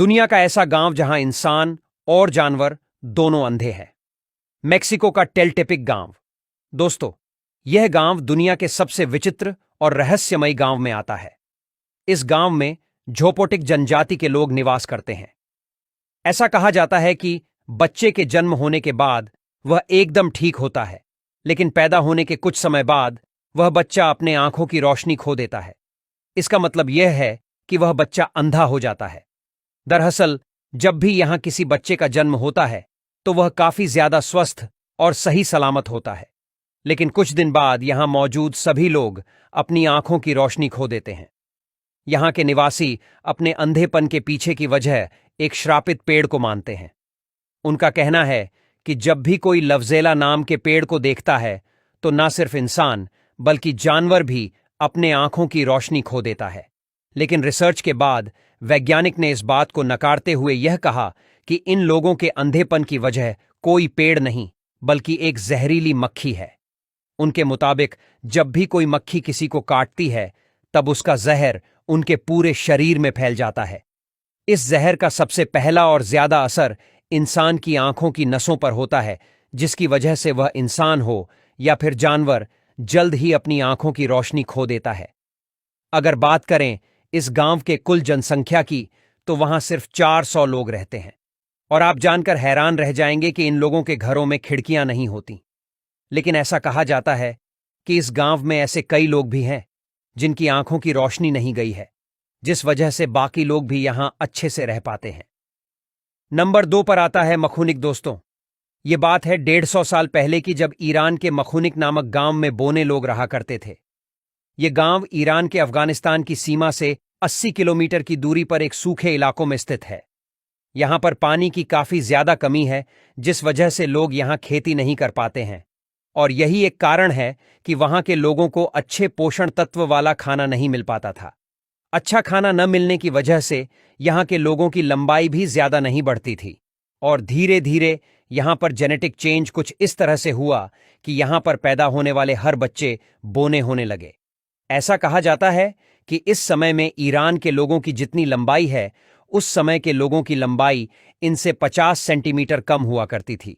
दुनिया का ऐसा गांव जहां इंसान और जानवर दोनों अंधे हैं। मेक्सिको का टेलटेपिक गांव। दोस्तों, यह गांव दुनिया के सबसे विचित्र और रहस्यमयी गांव में आता है। इस गांव में झोपोटिक जनजाति के लोग निवास करते हैं। ऐसा कहा जाता है कि बच्चे के जन्म होने के बाद वह एकदम ठीक होता है, लेकिन पैदा होने के कुछ समय बाद वह बच्चा अपने आंखों की रोशनी खो देता है। इसका मतलब यह है कि वह बच्चा अंधा हो जाता है। दरअसल, जब भी यहां किसी बच्चे का जन्म होता है तो वह काफी ज्यादा स्वस्थ और सही सलामत होता है, लेकिन कुछ दिन बाद यहां मौजूद सभी लोग अपनी आंखों की रोशनी खो देते हैं। यहां के निवासी अपने अंधेपन के पीछे की वजह एक श्रापित पेड़ को मानते हैं। उनका कहना है कि जब भी कोई लवजेला नाम के पेड़ को देखता है तो न सिर्फ इंसान बल्कि जानवर भी अपने आंखों की रोशनी खो देता है। लेकिन रिसर्च के बाद वैज्ञानिक ने इस बात को नकारते हुए यह कहा कि इन लोगों के अंधेपन की वजह कोई पेड़ नहीं बल्कि एक जहरीली मक्खी है। उनके मुताबिक जब भी कोई मक्खी किसी को काटती है तब उसका जहर उनके पूरे शरीर में फैल जाता है। इस जहर का सबसे पहला और ज्यादा असर इंसान की आंखों की नसों पर होता है, जिसकी वजह से वह इंसान हो या फिर जानवर जल्द ही अपनी आंखों की रोशनी खो देता है। अगर बात करें इस गांव के कुल जनसंख्या की तो वहां सिर्फ 400 लोग रहते हैं, और आप जानकर हैरान रह जाएंगे कि इन लोगों के घरों में खिड़कियां नहीं होती। लेकिन ऐसा कहा जाता है कि इस गांव में ऐसे कई लोग भी हैं जिनकी आंखों की रोशनी नहीं गई है, जिस वजह से बाकी लोग भी यहां अच्छे से रह पाते हैं। नंबर 2 पर आता है मखूनिक। दोस्तों, ये बात है 150 साल पहले की, जब ईरान के मखूनिक नामक गांव में बोने लोग रहा करते थे। ये गांव ईरान के अफगानिस्तान की सीमा से 80 किलोमीटर की दूरी पर एक सूखे इलाकों में स्थित है। यहां पर पानी की काफी ज्यादा कमी है, जिस वजह से लोग यहां खेती नहीं कर पाते हैं, और यही एक कारण है कि वहां के लोगों को अच्छे पोषण तत्व वाला खाना नहीं मिल पाता था। अच्छा खाना न मिलने की वजह से यहां के लोगों की लंबाई भी ज्यादा नहीं बढ़ती थी, और धीरे धीरे यहां पर जेनेटिक चेंज कुछ इस तरह से हुआ कि यहां पर पैदा होने वाले हर बच्चे बोने होने लगे। ऐसा कहा जाता है कि इस समय में ईरान के लोगों की जितनी लंबाई है, उस समय के लोगों की लंबाई इनसे 50 सेंटीमीटर कम हुआ करती थी।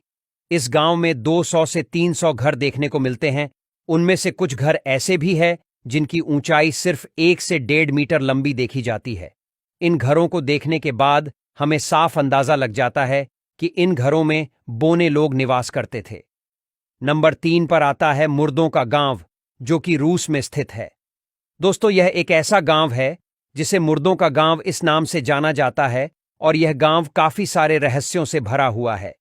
इस गांव में 200 से 300 घर देखने को मिलते हैं। उनमें से कुछ घर ऐसे भी हैं जिनकी ऊंचाई सिर्फ 1 से 1.5 मीटर लंबी देखी जाती है। इन घरों को देखने के बाद हमें साफ अंदाजा लग जाता है कि इन घरों में बोने लोग निवास करते थे। नंबर 3 पर आता है मुर्दों का गांव, जो कि रूस में स्थित है। दोस्तों, यह एक ऐसा गांव है जिसे मुर्दों का गांव इस नाम से जाना जाता है, और यह गांव काफी सारे रहस्यों से भरा हुआ है।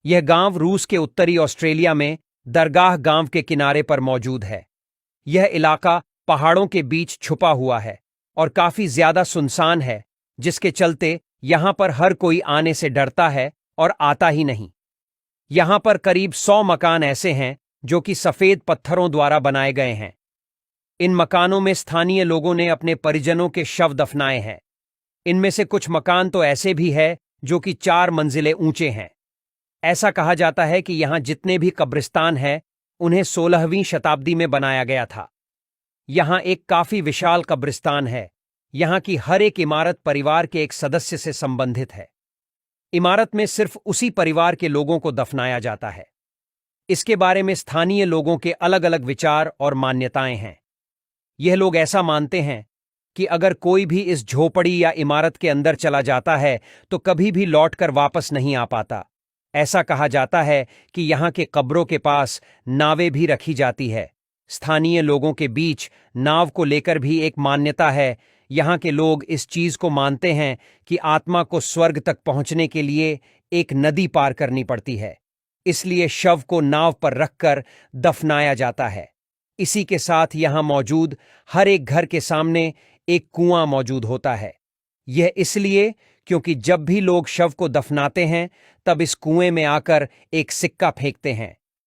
यह गांव रूस के उत्तरी ऑस्ट्रेलिया में दरगाह गांव के किनारे पर मौजूद है। यह इलाका पहाड़ों के बीच छुपा हुआ है और काफी ज्यादा सुनसान है, जिसके चलते यहां पर हर कोई आने से डरता है और आता ही नहीं। यहां पर करीब 100 मकान ऐसे हैं जो कि सफेद पत्थरों द्वारा बनाए गए हैं। इन मकानों में स्थानीय लोगों ने अपने परिजनों के शव दफनाए हैं। इनमें से कुछ मकान तो ऐसे भी हैं जो कि 4 मंजिलें ऊंचे हैं। ऐसा कहा जाता है कि यहां जितने भी कब्रिस्तान हैं, उन्हें 16वीं शताब्दी में बनाया गया था। यहां एक काफी विशाल कब्रिस्तान है। यहां की हर एक इमारत परिवार के एक सदस्य से संबंधित है। इमारत में सिर्फ उसी परिवार के लोगों को दफनाया जाता है। इसके बारे में स्थानीय लोगों के अलग अलग विचार और मान्यताएं हैं। यह लोग ऐसा मानते हैं कि अगर कोई भी इस झोपड़ी या इमारत के अंदर चला जाता है तो कभी भी लौटकर वापस नहीं आ पाता। ऐसा कहा जाता है कि यहां के कब्रों के पास नावें भी रखी जाती है। स्थानीय लोगों के बीच नाव को लेकर भी एक मान्यता है। यहां के लोग इस चीज को मानते हैं कि आत्मा को स्वर्ग तक पहुंचने के लिए एक नदी पार करनी पड़ती है, इसलिए शव को नाव पर रखकर दफनाया जाता है। इसी के साथ यहां मौजूद हर एक घर के सामने एक कुआं मौजूद होता है। यह इसलिए क्योंकि जब भी लोग शव को दफनाते हैं तब इस कुएं में आकर एक सिक्का फेंकते हैं,